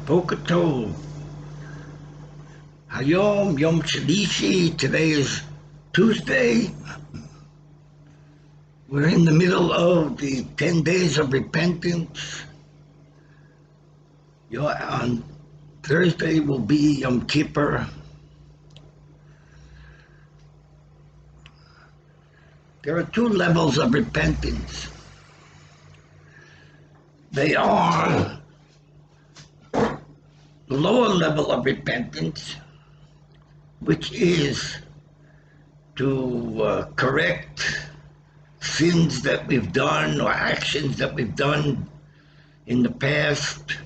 Boker Tov. Hayom Yom Shalishi. Today is Tuesday. We're in the middle of the 10 days of repentance. On Thursday will be Yom Kippur. There are two levels of repentance. They are the lower level of repentance, which is to correct sins that we've done or actions that we've done in the past.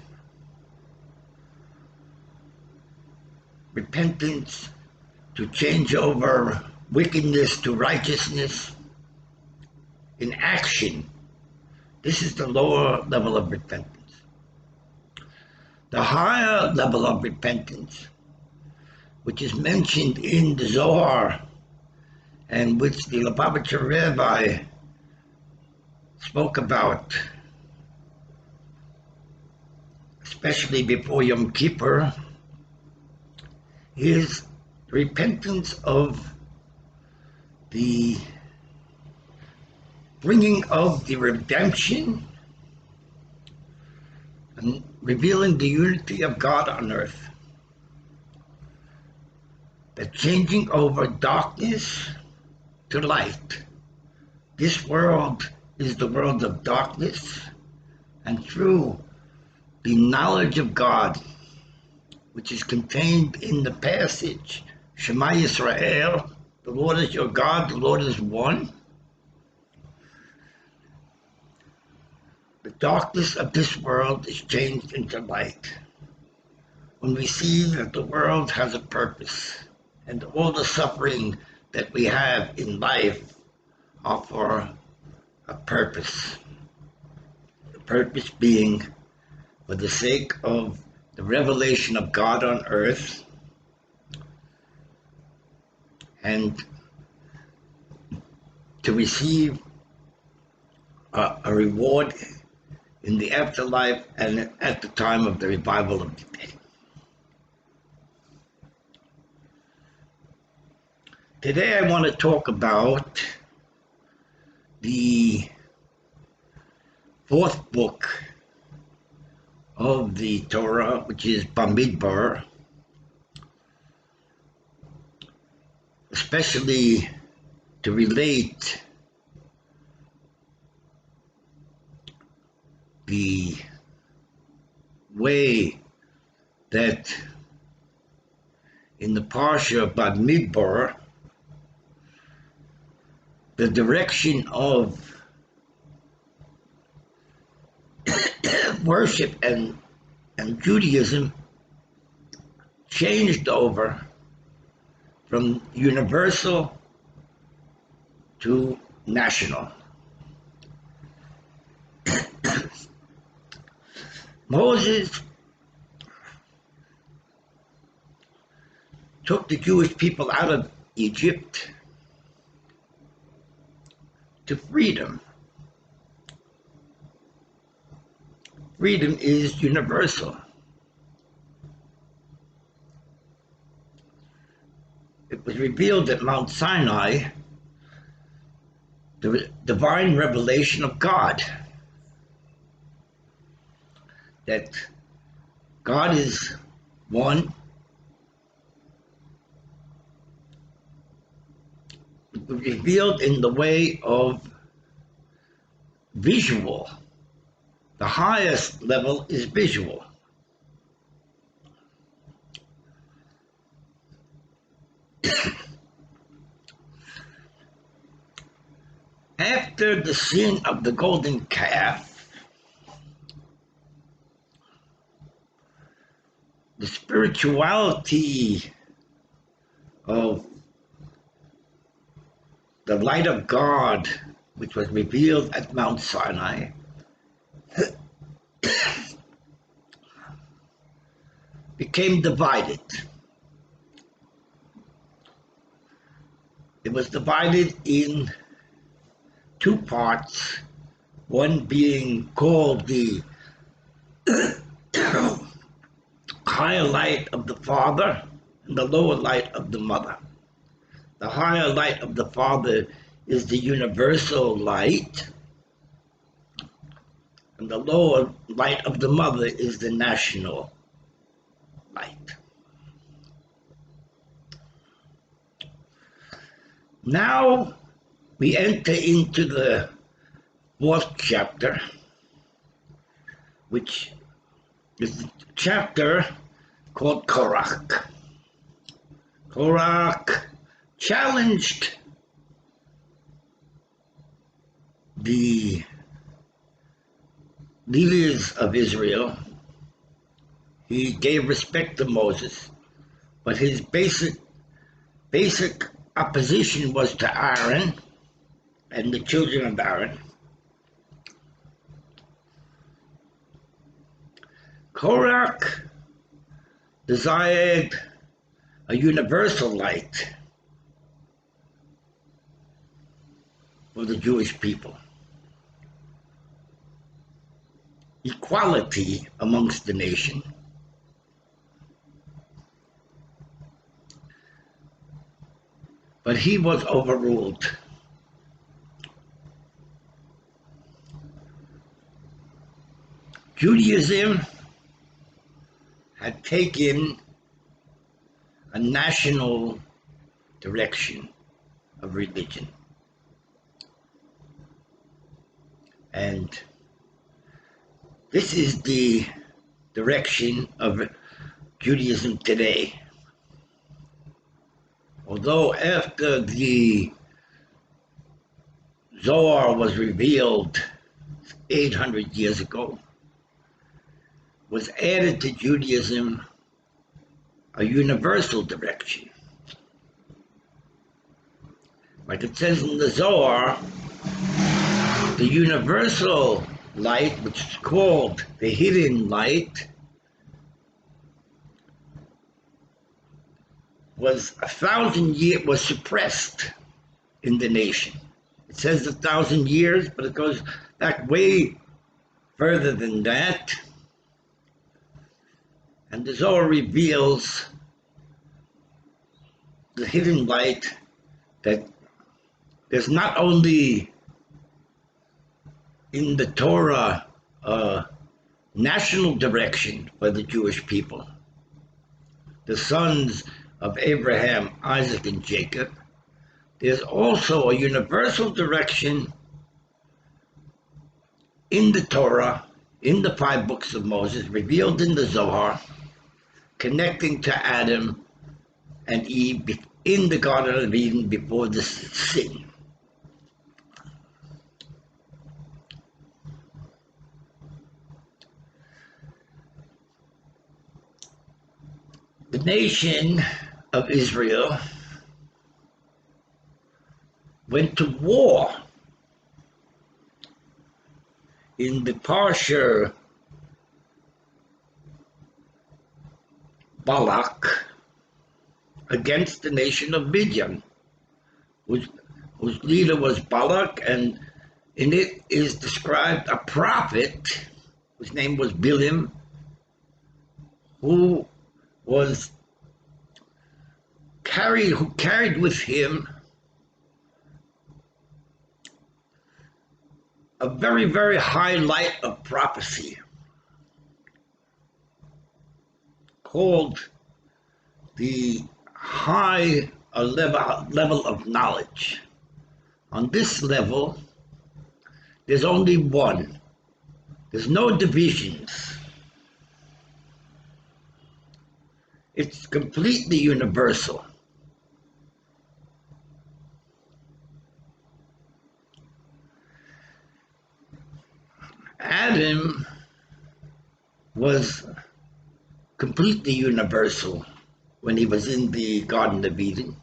Repentance to change over wickedness to righteousness in action. This is the lower level of repentance. The higher level of repentance, which is mentioned in the Zohar and which the Lubavitch Rebbe spoke about, especially before Yom Kippur, is repentance of the bringing of the redemption and revealing the unity of God on earth. The changing over darkness to light. This world is the world of darkness, and through the knowledge of God, which is contained in the passage, Shema Yisrael, the Lord is your God, the Lord is one. The darkness of this world is changed into light when we see that the world has a purpose, and all the suffering that we have in life are for a purpose. The purpose being for the sake of the revelation of God on earth and to receive a reward in the afterlife and at the time of the revival of the dead. Today I want to talk about the fourth book of the Torah, which is Bamidbar, especially to relate the way that in the Parsha of Bamidbar, the direction of worship and Judaism changed over from universal to national. Moses took the Jewish people out of Egypt to freedom. Freedom is universal. It was revealed at Mount Sinai, the divine revelation of God, that God is one. It was revealed in the way of visual. The highest level is visual. After the sin of the golden calf, the spirituality of the light of God, which was revealed at Mount Sinai, became divided. It was divided in two parts, one being called the higher light of the Father and the lower light of the Mother. The higher light of the Father is the universal light, and the lower light of the Mother is the national light. Now we enter into the fourth chapter, which is a chapter called Korach. Korach challenged the leaders of Israel. He gave respect to Moses, but his basic opposition was to Aaron and the children of Aaron. Korach desired a universal light for the Jewish people, equality amongst the nation, but he was overruled. Judaism had taken a national direction of religion. And this is the direction of Judaism today. Although after the Zohar was revealed 800 years ago, was added to Judaism a universal direction. Like it says in the Zohar, the universal light, which is called the hidden light, was 1,000 years, was suppressed in the nation. It says 1,000 years, but it goes back way further than that. And the Zohar reveals the hidden light, that there's not only in the Torah national direction for the Jewish people, the sons of Abraham, Isaac, and Jacob, there's also a universal direction in the Torah, in the 5 books of Moses, revealed in the Zohar, connecting to Adam and Eve in the Garden of Eden before the sin. The nation of Israel went to war in the Parsha Balak against the nation of Midian, whose leader was Balak, and in it is described a prophet whose name was Balaam, who carried with him a very, very high light of prophecy called the high level of knowledge. On this level, there's only one. There's no divisions. It's completely universal. Adam was completely universal when he was in the Garden of Eden.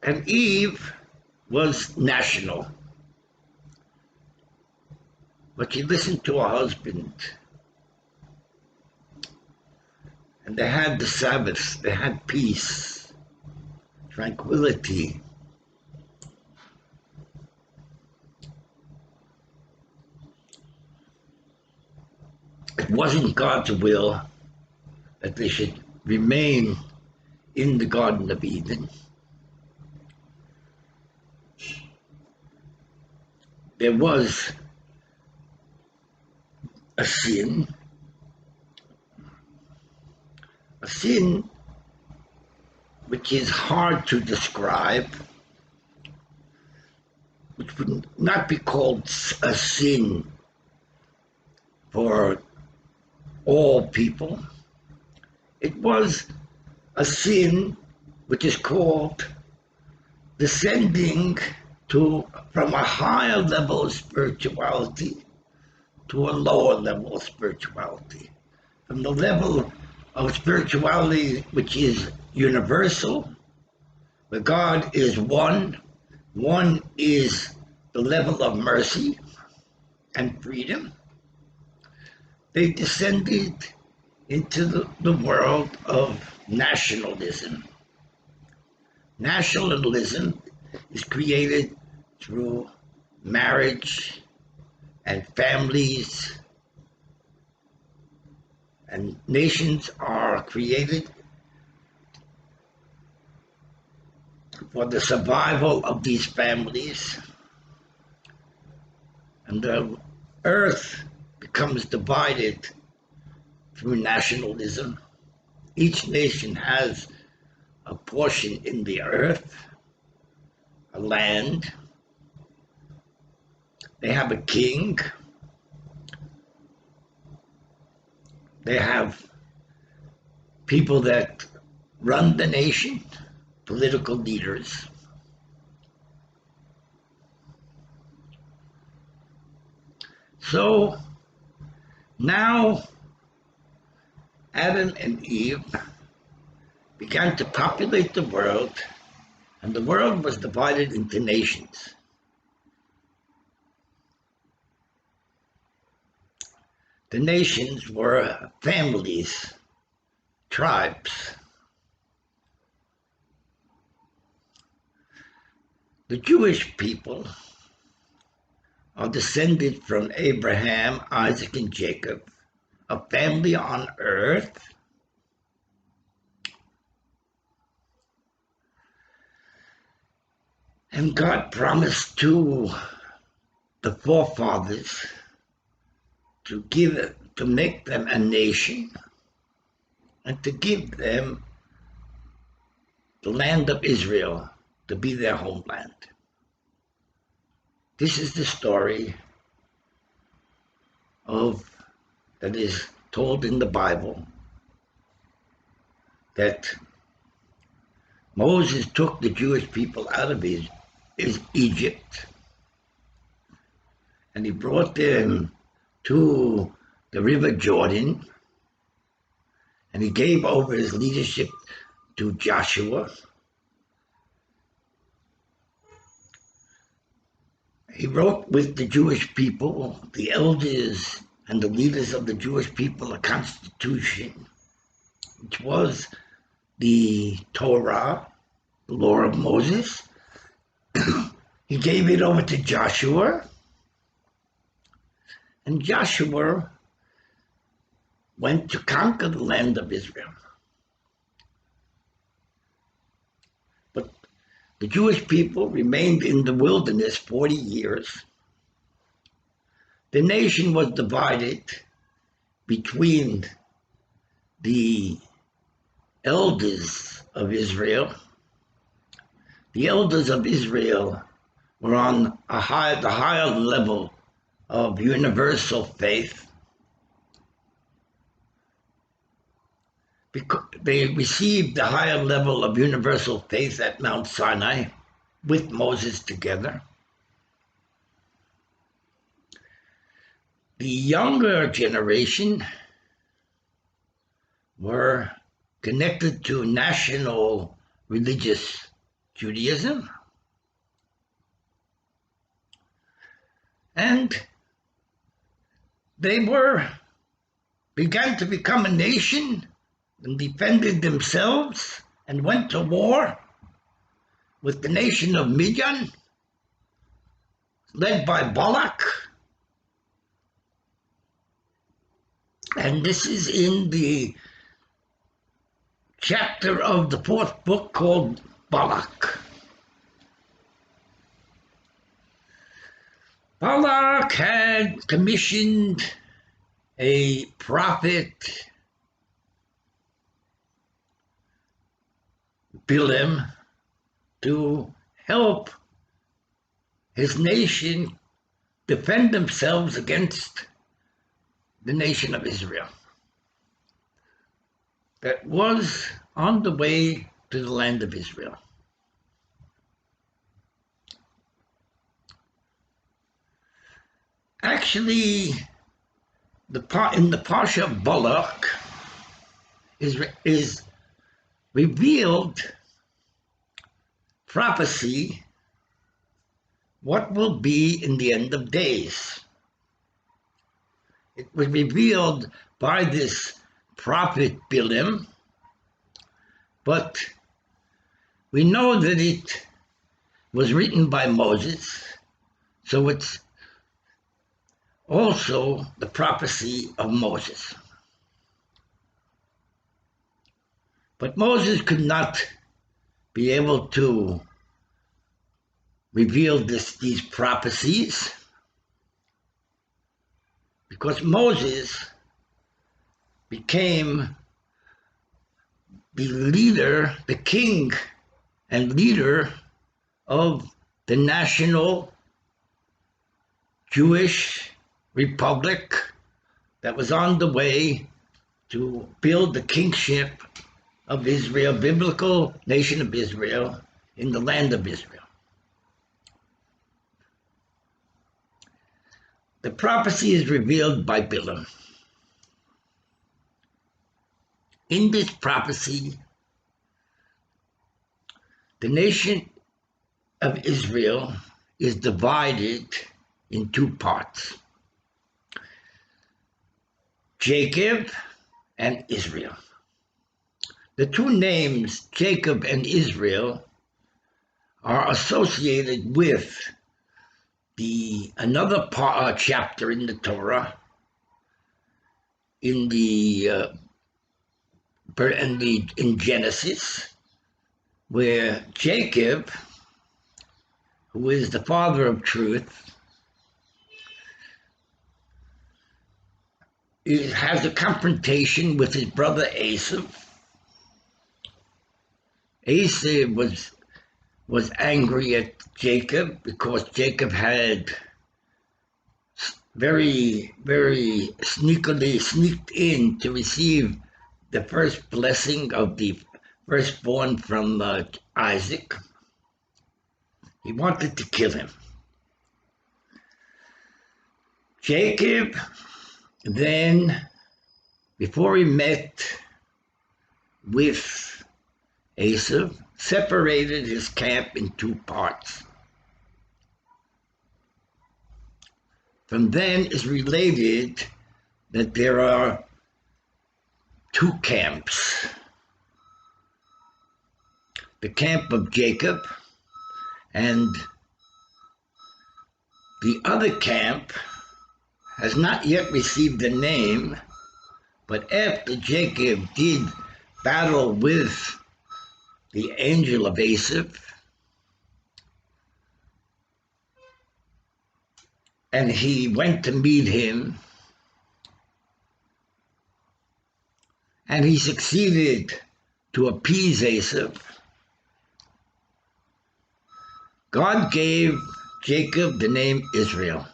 And Eve was national. But she listened to her husband. And they had the Sabbath, they had peace, tranquility. it wasn't God's will that they should remain in the Garden of Eden. There was a sin which is hard to describe, which would not be called a sin for all people. It was a sin which is called descending from a higher level of spirituality to a lower level of spirituality. From the level of spirituality which is universal, where God is one is the level of mercy and freedom. They descended into the world of nationalism. Nationalism is created through marriage and families, and nations are created for the survival of these families, and the earth becomes divided through nationalism. Each nation has a portion in the earth, a land. They have a king. They have people that run the nation, political leaders. So now Adam and Eve began to populate the world, and the world was divided into nations. The nations were families, tribes. The Jewish people are descended from Abraham, Isaac, and Jacob, a family on earth. And God promised to the forefathers to make them a nation and to give them the land of Israel to be their homeland. This is the story that is told in the Bible, that Moses took the Jewish people out of Egypt, and he brought them to the River Jordan, and he gave over his leadership to Joshua. He wrote with the Jewish people, the elders and the leaders of the Jewish people, a constitution, which was the Torah, the law of Moses. He gave it over to Joshua, and Joshua went to conquer the land of Israel. But the Jewish people remained in the wilderness 40 years. The nation was divided between the elders of Israel. The elders of Israel were on the higher level of universal faith. Because they received the higher level of universal faith at Mount Sinai with Moses together. The younger generation were connected to national religious Judaism, and they began to become a nation and defended themselves and went to war with the nation of Midian, led by Balak. And this is in the chapter of the 4th book called Balak. Balak had commissioned a prophet, Balaam, to help his nation defend themselves against the nation of Israel that was on the way to the land of Israel. Actually, in the Parsha of Balak is revealed prophecy what will be in the end of days. It was revealed by this prophet Balaam, but we know that it was written by Moses, so it's also the prophecy of Moses. But Moses could not be able to reveal these prophecies because Moses became the leader, the king and leader of the national Jewish republic that was on the way to build the kingship of Israel, biblical nation of Israel, in the land of Israel. The prophecy is revealed by Balaam. In this prophecy, the nation of Israel is divided in two parts: Jacob and Israel. The two names, Jacob and Israel, are associated with another chapter in the Torah, in Genesis, where Jacob, who is the father of truth, has a confrontation with his brother Esau. Esau was angry at Jacob because Jacob had very, very sneakily sneaked in to receive the first blessing of the firstborn from Isaac. He wanted to kill him. Jacob then, before he met with Esau, separated his camp in two parts. From then is related that there are two camps. The camp of Jacob and the other camp has not yet received a name, but after Jacob did battle with the angel of Esau, and he went to meet him, and he succeeded to appease Esau. God gave Jacob the name Israel.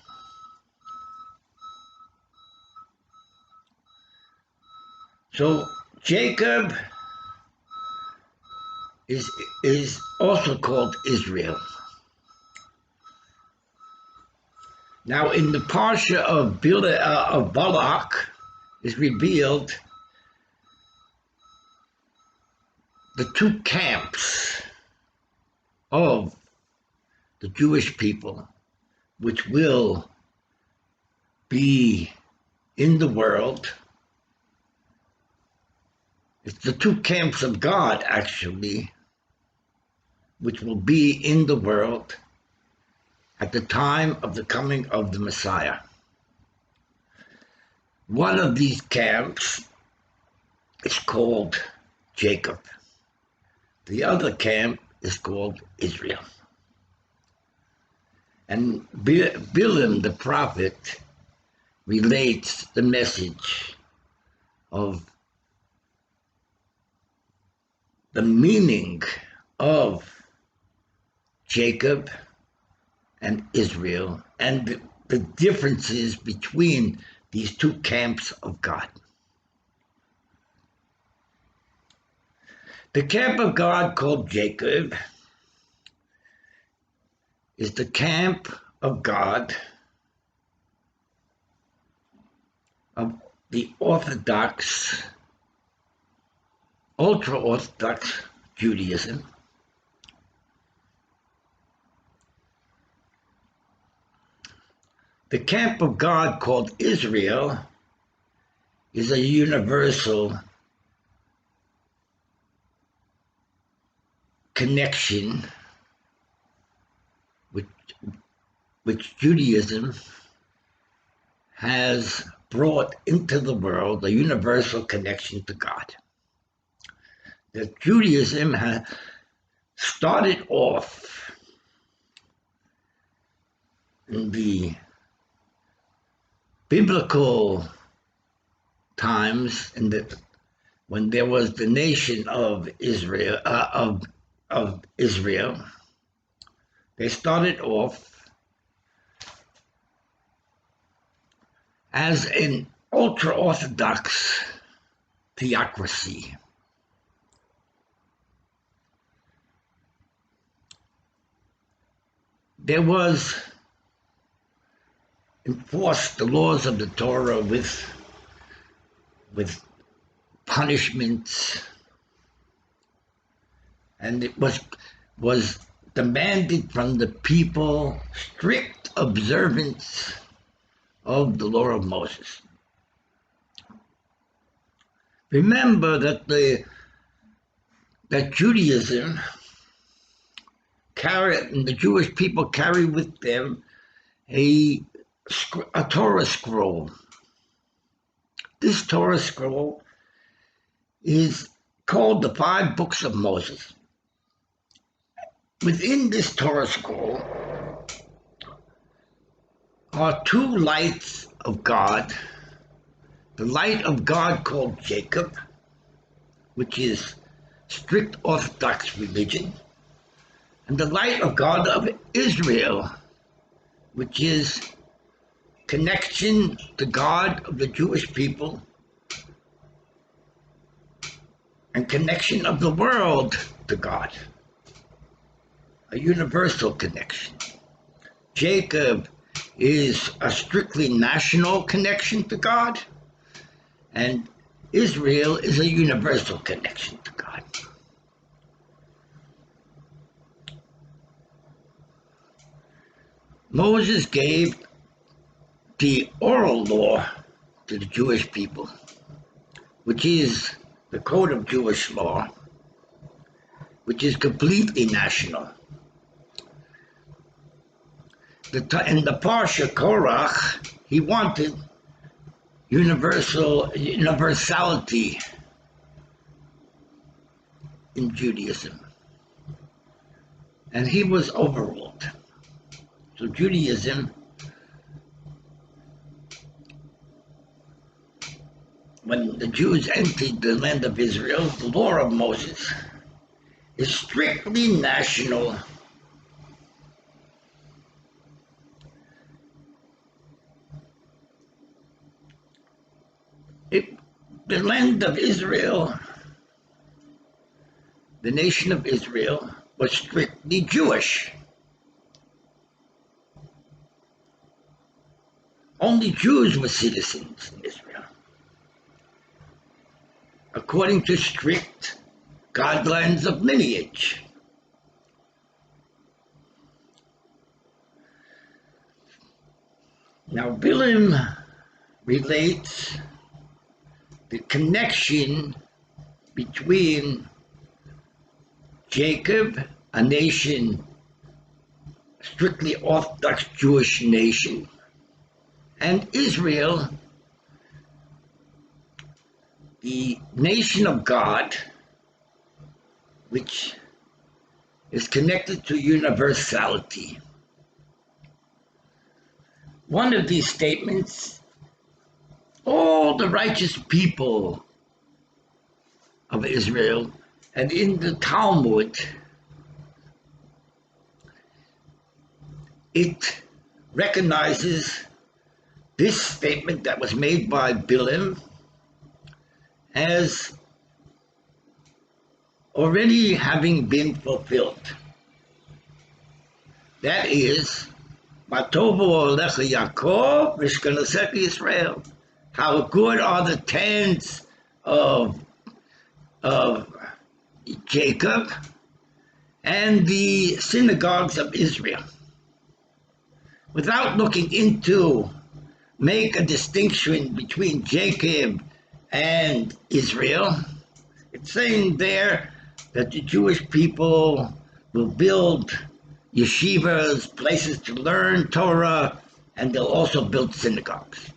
So Jacob is also called Israel. Now, in the Parsha of Balak is revealed the two camps of the Jewish people, which will be in the world. It's the two camps of God, actually, which will be in the world at the time of the coming of the Messiah. One of these camps is called Jacob. The other camp is called Israel. And Balaam the prophet relates the message of the meaning of Jacob and Israel and the differences between these two camps of God. The camp of God called Jacob is the camp of God of the Orthodox, ultra-Orthodox Judaism. The camp of God called Israel is a universal connection which Judaism has brought into the world, a universal connection to God. That Judaism had started off in the biblical times, when there was the nation of Israel, of Israel. They started off as an ultra-Orthodox theocracy. There was enforced the laws of the Torah with punishments, and it was demanded from the people strict observance of the law of Moses. Remember that Judaism and the Jewish people carry with them a Torah scroll. This Torah scroll is called the 5 Books of Moses. Within this Torah scroll are 2 lights of God. The light of God called Jacob, which is strict Orthodox religion, and the light of God of Israel, which is connection to God of the Jewish people and connection of the world to God, a universal connection. Jacob is a strictly national connection to God, and Israel is a universal connection to God. Moses gave the oral law to the Jewish people, which is the code of Jewish law, which is completely national. In the Parsha Korach, he wanted universality in Judaism, and he was overruled. So Judaism, when the Jews entered the land of Israel, the law of Moses is strictly national. The land of Israel, the nation of Israel, was strictly Jewish. Only Jews were citizens in Israel, according to strict guidelines of lineage. Now, Balaam relates the connection between Jacob, a nation, strictly Orthodox Jewish nation, and Israel, the nation of God, which is connected to universality. One of these statements, all the righteous people of Israel, and in the Talmud, it recognizes this statement that was made by Balaam as already having been fulfilled. That is, Matovo Alecha Yaakov, Vishkanasech Israel. How good are the tents of Jacob and the synagogues of Israel. Without looking into, make a distinction between Jacob and Israel. It's saying there that the Jewish people will build yeshivas, places to learn Torah, and they'll also build synagogues.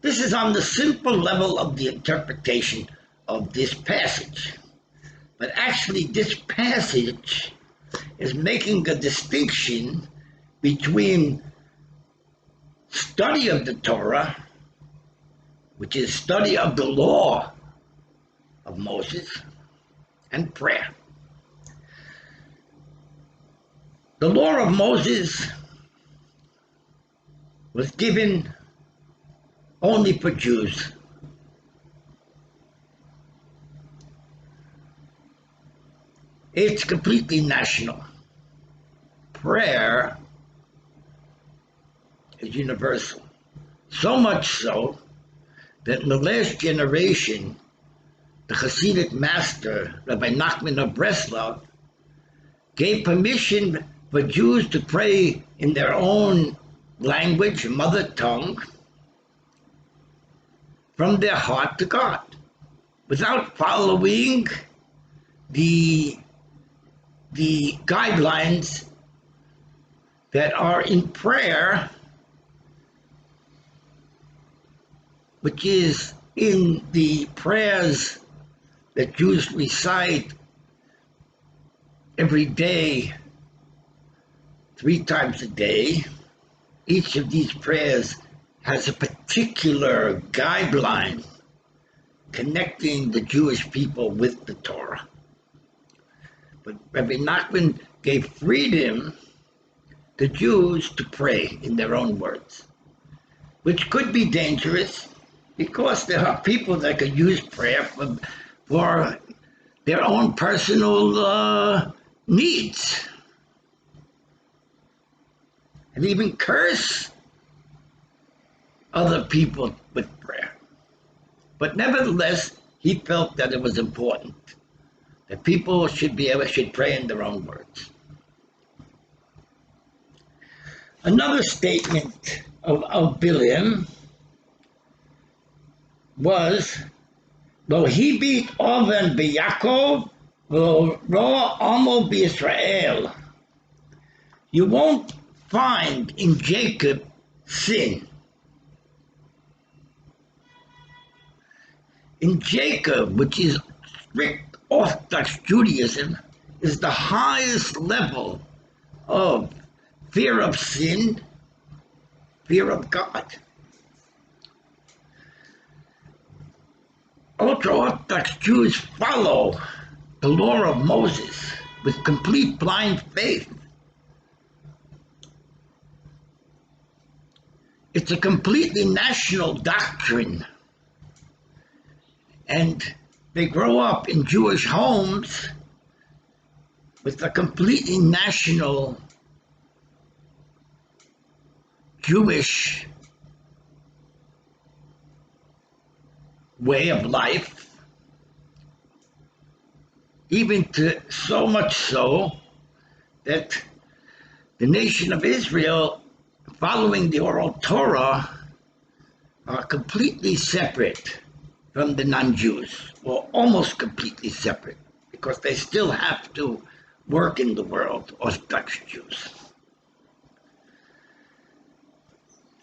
This is on the simple level of the interpretation of this passage. But actually, this passage is making a distinction between study of the Torah, which is study of the law of Moses, and prayer. The law of Moses was given only for Jews. It's completely national. Prayer is universal. So much so that in the last generation, the Hasidic master, Rabbi Nachman of Breslov, gave permission for Jews to pray in their own language, mother tongue, from their heart to God, without following the guidelines that are in prayer, which is in the prayers that Jews recite every day, 3 times a day. Each of these prayers has a particular guideline connecting the Jewish people with the Torah. But Rabbi Nachman gave freedom to Jews to pray in their own words, which could be dangerous because there are people that could use prayer for their own personal needs and even curse other people with prayer. But nevertheless, he felt that it was important that people should pray in their own words. Another statement of Balaam was, "Lo hibit oven b'Yakov, lo roa amo b'Yisrael." You won't find in Jacob sin. In Jacob, which is strict Orthodox Judaism, is the highest level of fear of sin, fear of God. Ultra-Orthodox Jews follow the law of Moses with complete blind faith. It's a completely national doctrine. And they grow up in Jewish homes with a completely national Jewish way of life, even to so much so that the nation of Israel, following the oral Torah, are completely separate from the non-Jews, or almost completely separate, because they still have to work in the world, Orthodox Jews.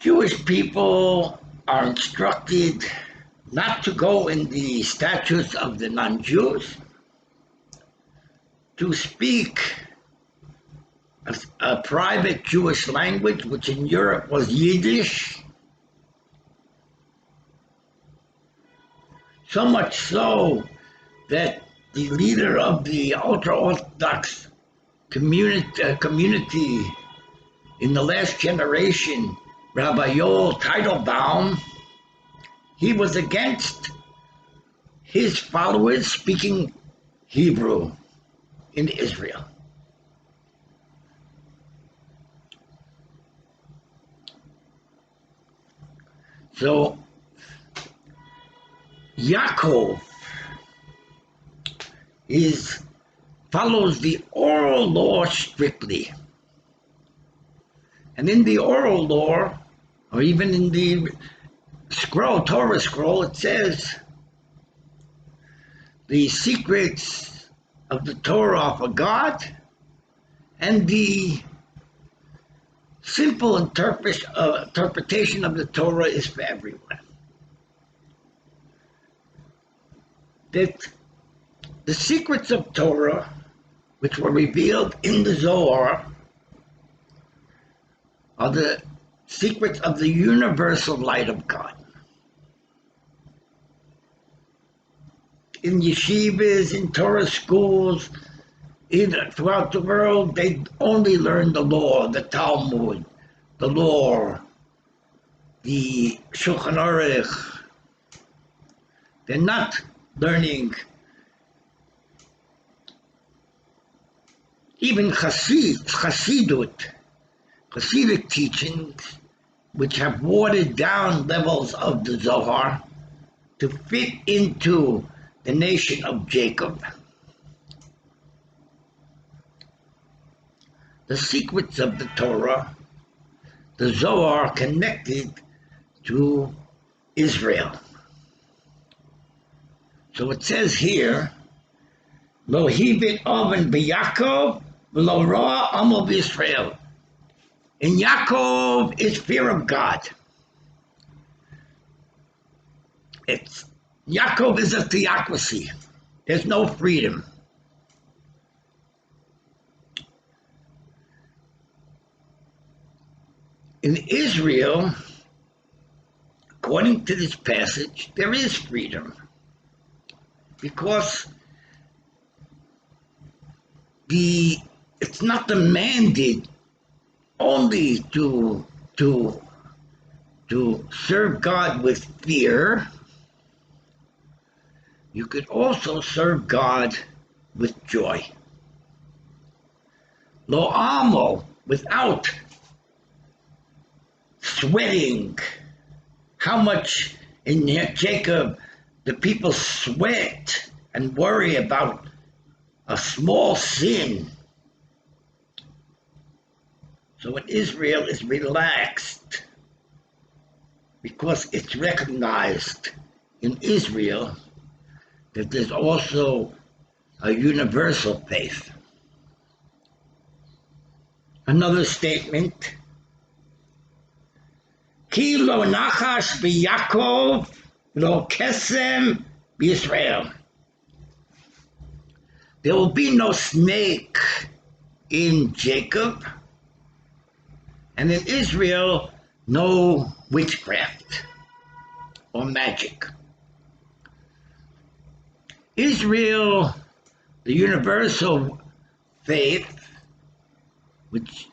Jewish people are instructed not to go in the statutes of the non-Jews, to speak a private Jewish language, which in Europe was Yiddish, so much so that the leader of the ultra-Orthodox community in the last generation, Rabbi Yoel Teitelbaum, he was against his followers speaking Hebrew in Israel. So Yaakov follows the oral law strictly. And in the oral law, or even in the Torah scroll, it says the secrets of the Torah are for God, and the simple interpretation of the Torah is for everyone. That the secrets of Torah, which were revealed in the Zohar, are the secrets of the universal light of God. In yeshivas, in Torah schools, throughout the world, they only learn the law, the Talmud, the law, the Shulchan Aruch. They're not learning even Hasidic teachings, which have watered down levels of the Zohar to fit into the nation of Jacob. The secrets of the Torah, the Zohar, connected to Israel. So it says here, Lo hivit oven b'Yaakov, v'lo roa amo b'Yisrael. In Yaakov is fear of God. Yaakov is a theocracy. There's no freedom. In Israel, according to this passage, there is freedom, because it's not demanded only to serve God with fear. You could also serve God with joy. Lo amo, without sweating. How much in Jacob the people sweat and worry about a small sin. So in Israel is relaxed, because it's recognized in Israel that there's also a universal faith. Another statement, Ki lo nachash b'Yaakov, lo kesem b'Yisrael. There will be no snake in Jacob, and in Israel, no witchcraft or magic. Israel, the universal faith, which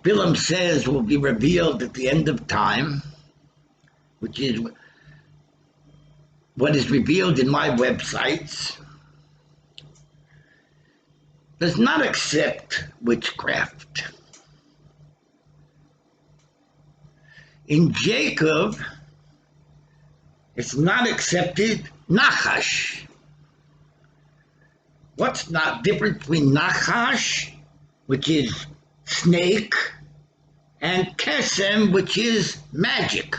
Balaam says will be revealed at the end of time, which is what is revealed in my websites, does not accept witchcraft. In Jacob, it's not accepted Nachash. What's not different between Nachash, which is snake, and Kesem, which is magic?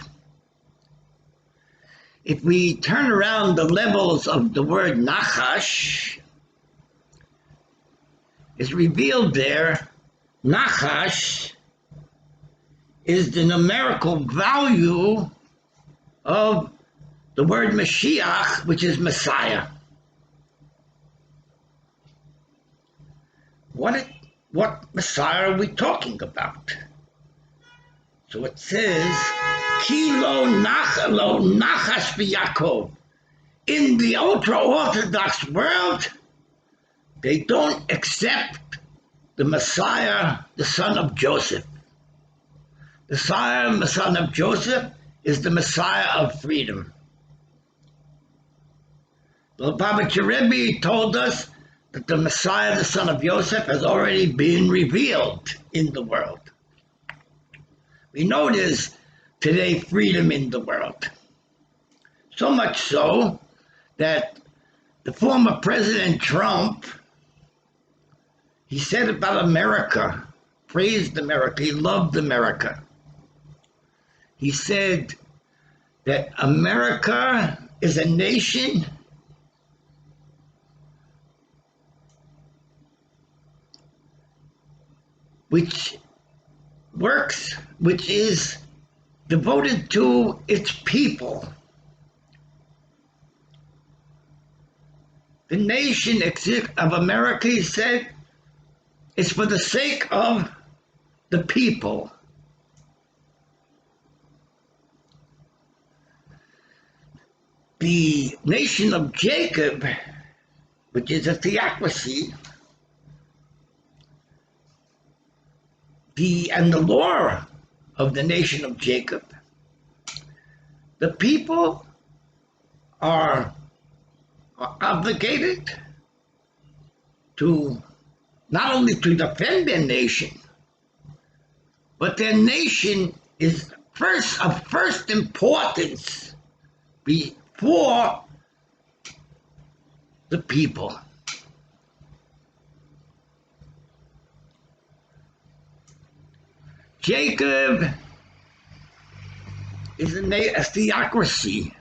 If we turn around the levels of the word Nachash, is revealed there, Nachash is the numerical value of the word Mashiach, which is Messiah. What Messiah are we talking about? So it says, Ki lo nachas b'Yaakov. In the ultra-Orthodox world, they don't accept the Messiah, the son of Joseph. The Messiah, the son of Joseph, is the Messiah of freedom. The Lubavitch Rebbe told us that the Messiah, the son of Joseph, has already been revealed in the world. We know there's today freedom in the world. So much so that the former President Trump, he said about America, praised America, he loved America. He said that America is a nation which is devoted to its people. The nation of America, he said, is for the sake of the people. The nation of Jacob, which is a theocracy, and the law of the nation of Jacob, the people are obligated to not only to defend their nation, but their nation is of first importance before the people. Jacob is a theocracy,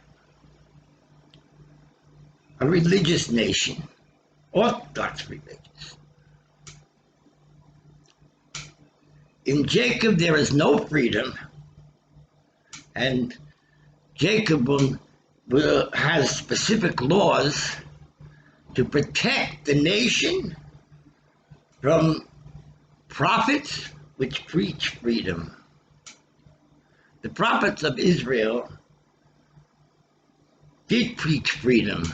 a religious nation, Orthodox religious. In Jacob there is no freedom, and Jacob has specific laws to protect the nation from prophets which preach freedom. The prophets of Israel did preach freedom,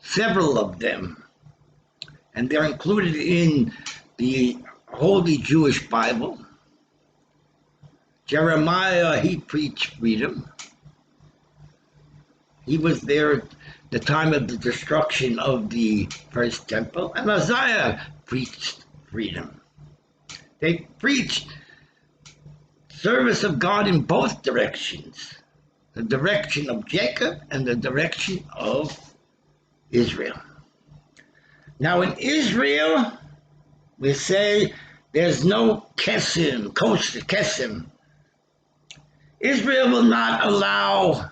several of them, and they're included in the Holy Jewish Bible. Jeremiah, he preached freedom. He was there at the time of the destruction of the first temple, and Isaiah preached freedom. They preached service of God in both directions, the direction of Jacob and the direction of Israel. Now in Israel, we say there's no kesim. Israel will not allow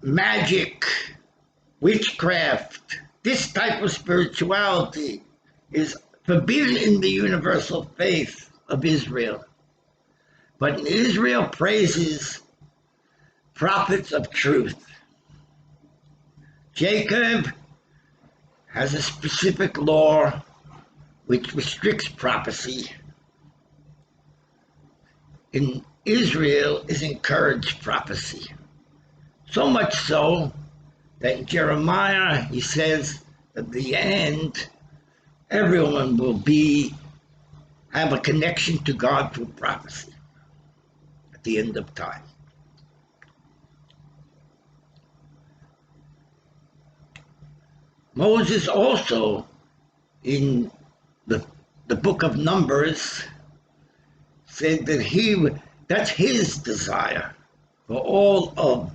magic, witchcraft. This type of spirituality is forbidden in the universal faith of Israel. But Israel praises prophets of truth. Jacob has a specific law which restricts prophecy. In Israel is encouraged prophecy. So much so that in Jeremiah he says at the end, everyone will have a connection to God through prophecy at the end of time. Moses also, in the book of Numbers, said that that's his desire for all of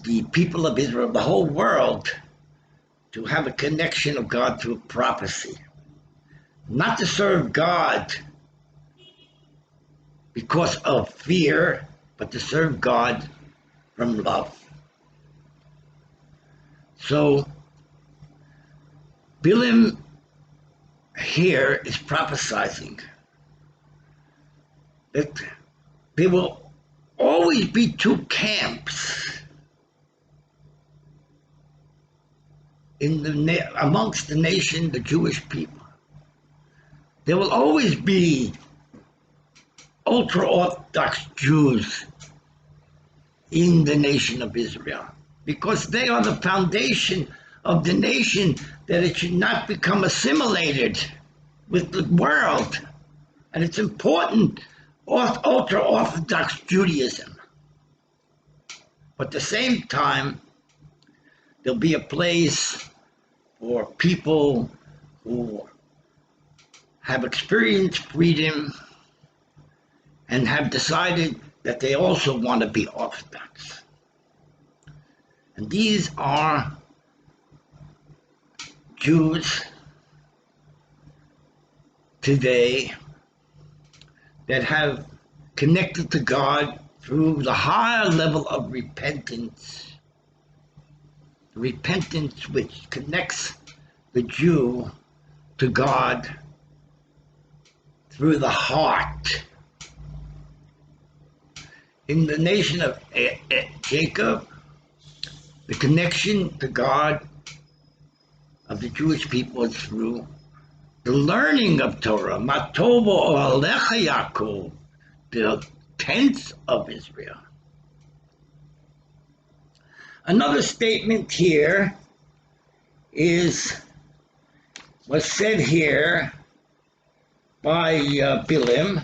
the people of Israel, the whole world, to have a connection of God through prophecy. Not to serve God because of fear, but to serve God from love. So Balaam here is prophesying that they will always be two camps amongst the nation, the Jewish people. There will always be ultra-Orthodox Jews in the nation of Israel, because they are the foundation of the nation, that it should not become assimilated with the world. And it's important, ultra-Orthodox Judaism. But at the same time, there'll be a place for people who have experienced freedom and have decided that they also want to be Orthodox. And these are Jews today that have connected to God through the higher level of repentance, repentance which connects the Jew to God through the heart. In the nation of Jacob, the connection to God of the Jewish people is through the learning of Torah, Matovo Alecha Yaakov, the tents of Israel. Another statement here was said here by Balaam.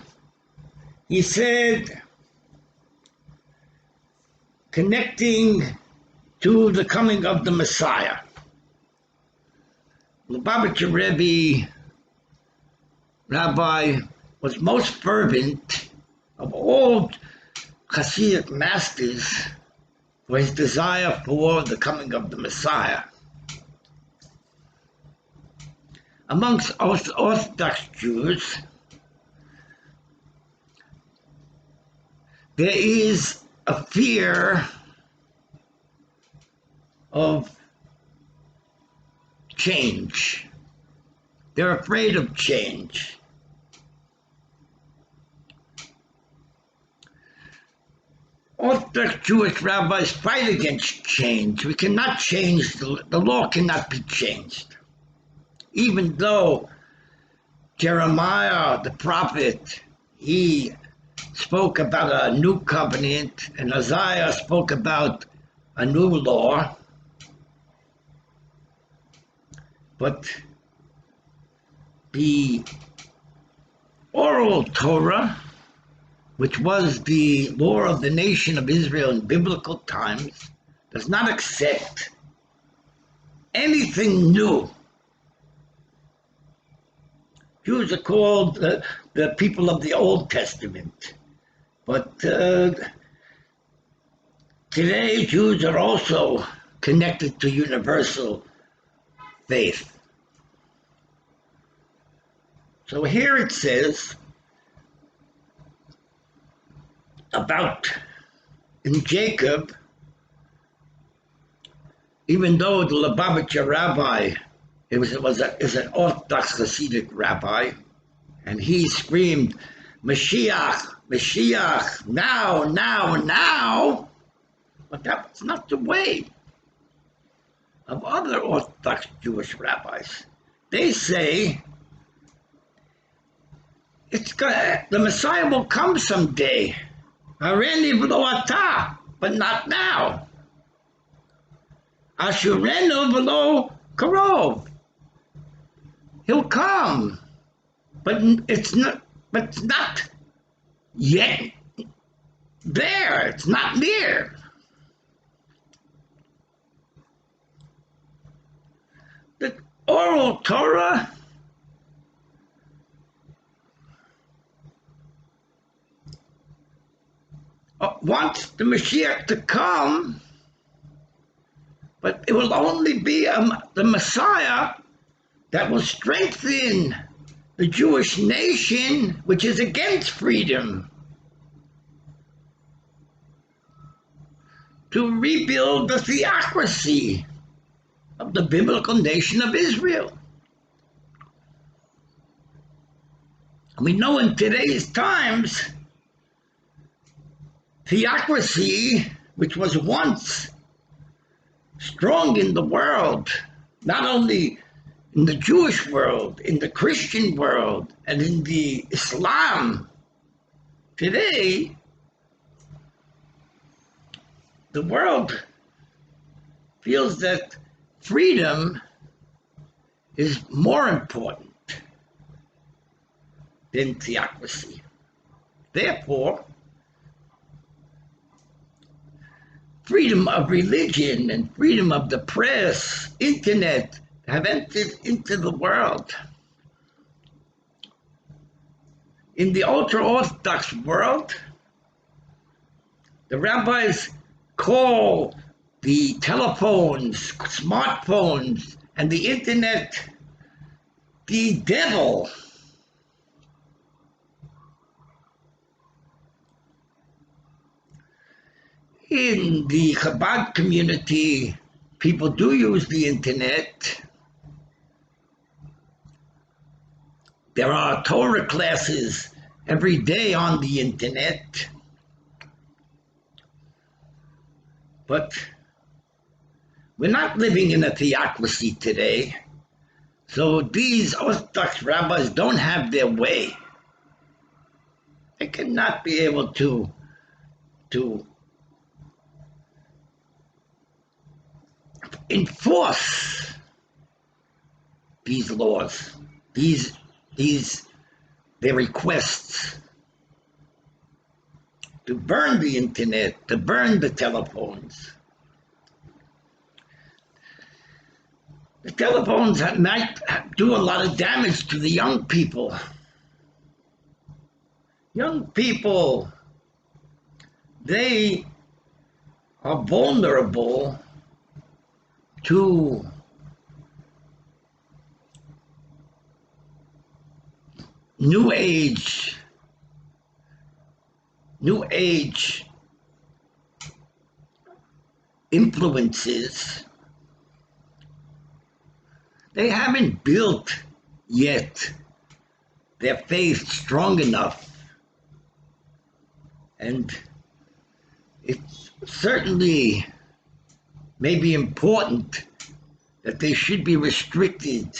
He said, connecting to the coming of the Messiah. Lubavitch Rebbe, rabbi, was most fervent of all Hasidic masters for his desire for the coming of the Messiah. Amongst Orthodox Jews, there is a fear of change. They're afraid of change. Orthodox Jewish rabbis fight against change. We cannot change, the law cannot be changed. Even though Jeremiah, the prophet, he spoke about a new covenant, and Isaiah spoke about a new law, but the oral Torah, which was the law of the nation of Israel in biblical times, does not accept anything new. Jews are called the people of the Old Testament, but today Jews are also connected to universal faith. So here it says about in Jacob, even though the Lubavitch rabbi is an Orthodox Hasidic rabbi, and he screamed, Mashiach, Mashiach, now, now, now, but that's not the way of other Orthodox Jewish rabbis. They say the Messiah will come someday, Hareni v'lo ata, but not now. Ashurenu v'lo karov. He'll come, but it's not yet there. It's not near. The oral Torah wants the Mashiach to come, but it will only be the Messiah that will strengthen the Jewish nation, which is against freedom, to rebuild the theocracy of the biblical nation of Israel. We know in today's times, theocracy, which was once strong in the world, not only in the Jewish world, in the Christian world, and in the Islam, today, the world feels that freedom is more important than theocracy. Therefore, freedom of religion and freedom of the press, internet, have entered into the world. In the ultra-Orthodox world, the rabbis call the telephones, smartphones, and the internet the devil. In the Chabad community, people do use the internet. There are Torah classes every day on the internet. But we're not living in a theocracy today. So these Orthodox rabbis don't have their way. They cannot be able to enforce these laws, their requests to burn the internet, to burn the telephones. The telephones might do a lot of damage to the young people. Young people, they are vulnerable to new age influences. They haven't built yet their faith strong enough. And it certainly may be important that they should be restricted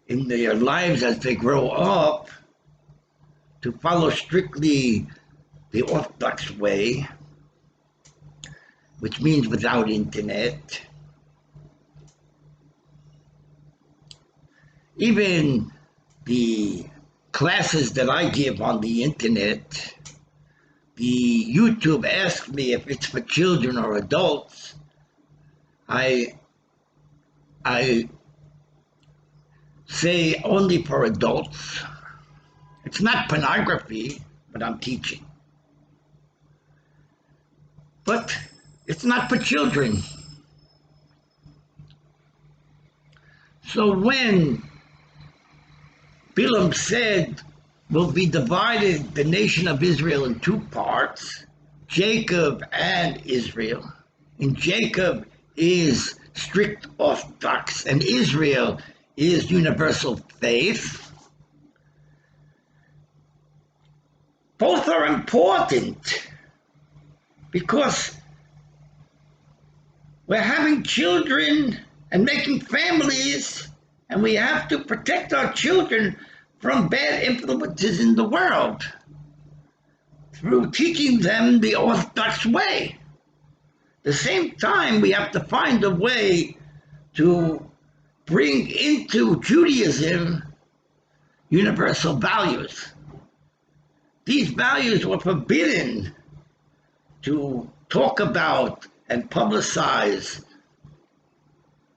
in their lives as they grow up to follow strictly the Orthodox way, which means without internet. Even the classes that I give on the internet, the YouTube asks me if it's for children or adults. I say only for adults. It's not pornography, but I'm teaching. But it's not for children. So when Balaam said, will be divided the nation of Israel in two parts, Jacob and Israel. And Jacob is strict Orthodox, and Israel is universal faith. Both are important because we're having children and making families, and we have to protect our children from bad influences in the world through teaching them the Orthodox way. At the same time, we have to find a way to bring into Judaism universal values. These values were forbidden to talk about and publicize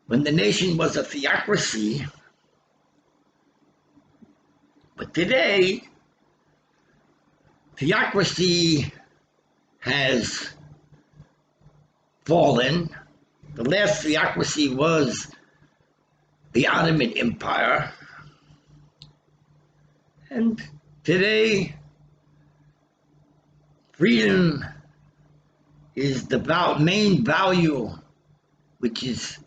when the nation was a theocracy. But today, theocracy has fallen. The last theocracy was the Ottoman Empire. And today, freedom is the main value which is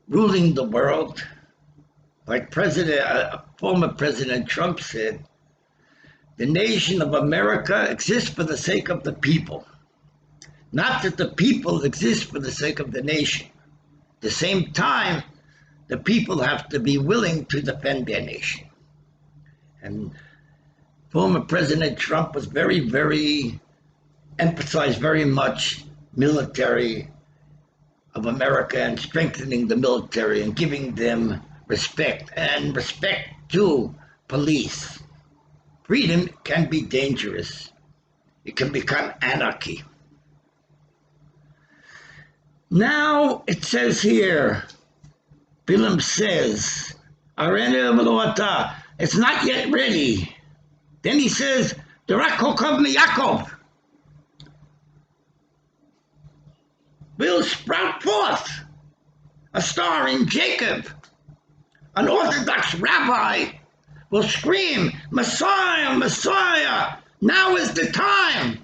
ruling the world. Like former President Trump said, The nation of America exists for the sake of the people, not that the people exist for the sake of the nation. At the same time, the people have to be willing to defend their nation. And former President Trump was emphasized very much military of America and strengthening the military and giving them respect and respect to police. Freedom can be dangerous. It can become anarchy. Now it says here, Balaam says, it's not yet ready. Then he says, Yaakov will sprout forth a star in Jacob. An Orthodox rabbi will scream, Messiah, Messiah, now is the time.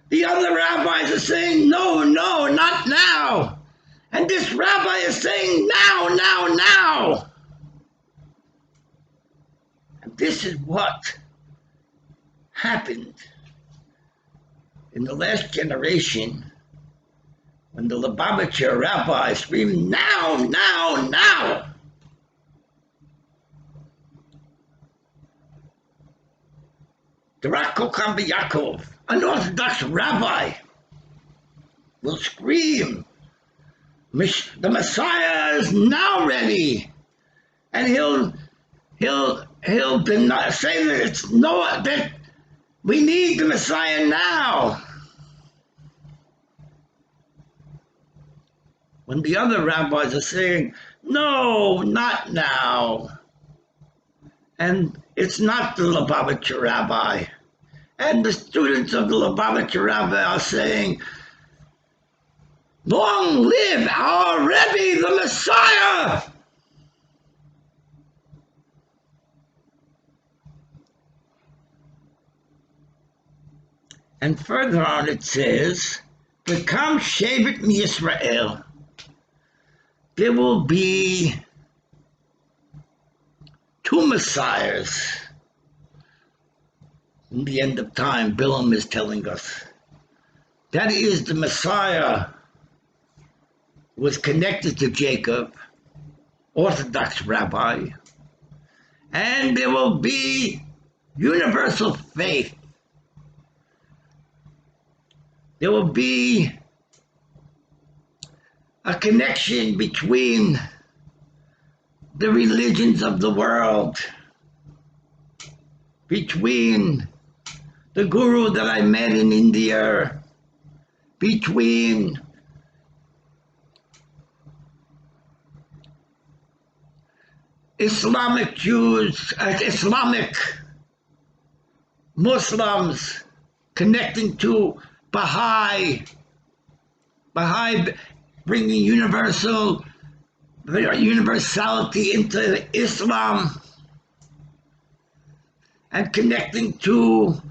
The other rabbis are saying, no, not now. And this rabbi is saying, now. And this is what happened in the last generation when the Lubavitch Rebbe screamed, now. Yaakov, an Orthodox rabbi, will scream, the Messiah is now ready, and he'll deny, say that that we need the Messiah now. When the other rabbis are saying, no, not now. And it's not the Lubavitch Rebbe. And the students of the Lubavitch Rebbe are saying, long live our Rebbe, the Messiah! And further on it says, V'kam shevet miYisrael. There will be two messiahs in the end of time. Balaam is telling us that is the Messiah who was connected to Jacob, Orthodox rabbi, and there will be universal faith. There will be a connection between the religions of the world, between the guru that I met in India, between Islamic Jews, Islamic Muslims connecting to Baha'i bringing universality into Islam, and connecting to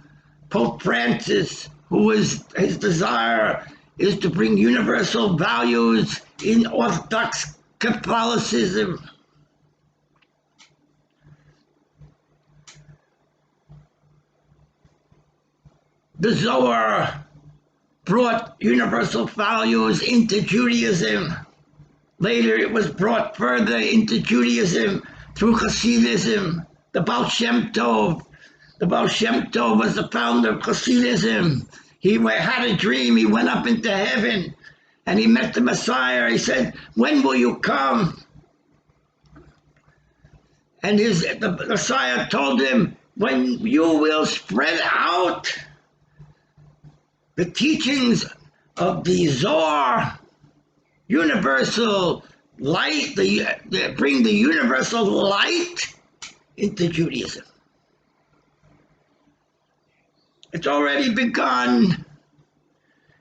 Pope Francis, his desire is to bring universal values in Orthodox Catholicism. The Zohar brought universal values into Judaism. Later it was brought further into Judaism through Hasidism. The Baal Shem Tov was the founder of Hasidism. He had a dream. He went up into heaven and he met the Messiah. He said, when will you come? And the Messiah told him, when you will spread out the teachings of the Zohar, universal light, bring the universal light into Judaism. It's already begun.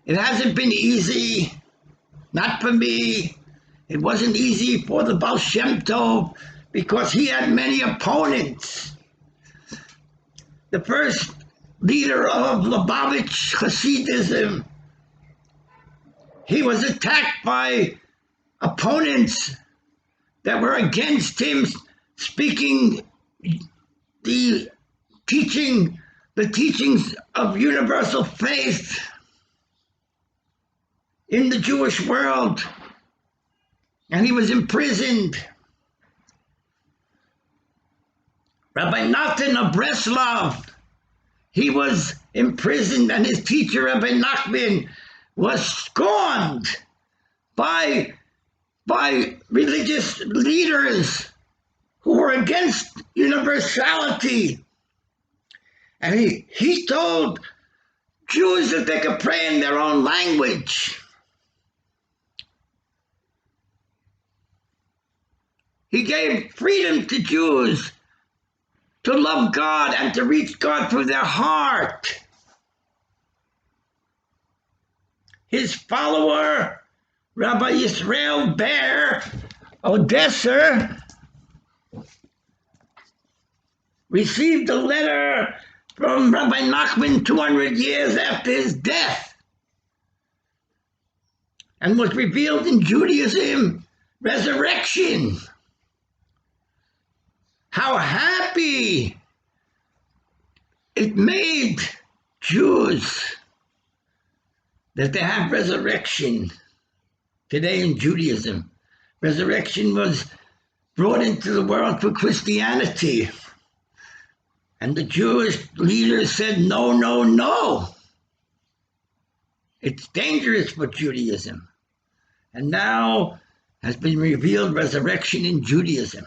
It hasn't been easy, not for me. It wasn't easy for the Baal Shem Tov because he had many opponents. The first leader of Lubavitch Hasidism, he was attacked by opponents that were against him speaking the teachings of universal faith in the Jewish world, and he was imprisoned. Rabbi Natan of Breslov, he was imprisoned, and his teacher, Rabbi Nachman, was scorned by religious leaders who were against universality. And he told Jews that they could pray in their own language. He gave freedom to Jews to love God and to reach God through their heart. His follower, Rabbi Yisrael Ber Odesser, received a letter from Rabbi Nachman 200 years after his death, and was revealed in Judaism, resurrection. How happy it made Jews that they have resurrection today in Judaism. Resurrection was brought into the world through Christianity. And the Jewish leaders said, no, no, no. It's dangerous for Judaism. And now has been revealed resurrection in Judaism.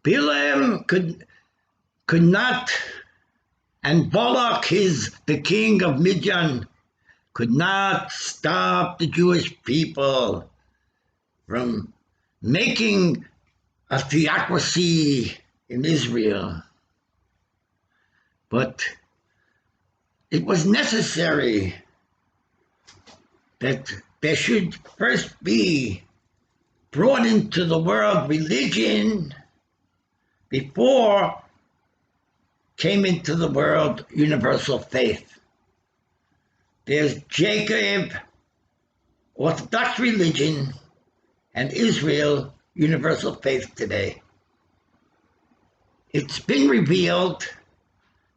Balaam could not, and Balak, the king of Midian, could not stop the Jewish people from making a theocracy in Israel. But it was necessary that there should first be brought into the world religion before came into the world universal faith. There's Jacob, Orthodox religion, and Israel, universal faith today. It's been revealed.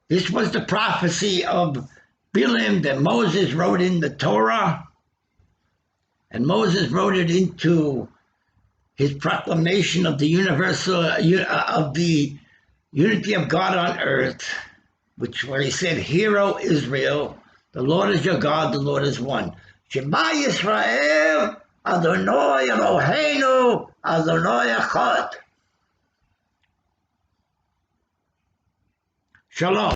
This was the prophecy of Balaam that Moses wrote in the Torah, and Moses wrote it into his proclamation of the universal, of the unity of God on earth, where he said, "Hear, O Israel, the Lord is your God, the Lord is one. Shema Yisrael, Adonai Eloheinu, Adonai Echad." Shalom.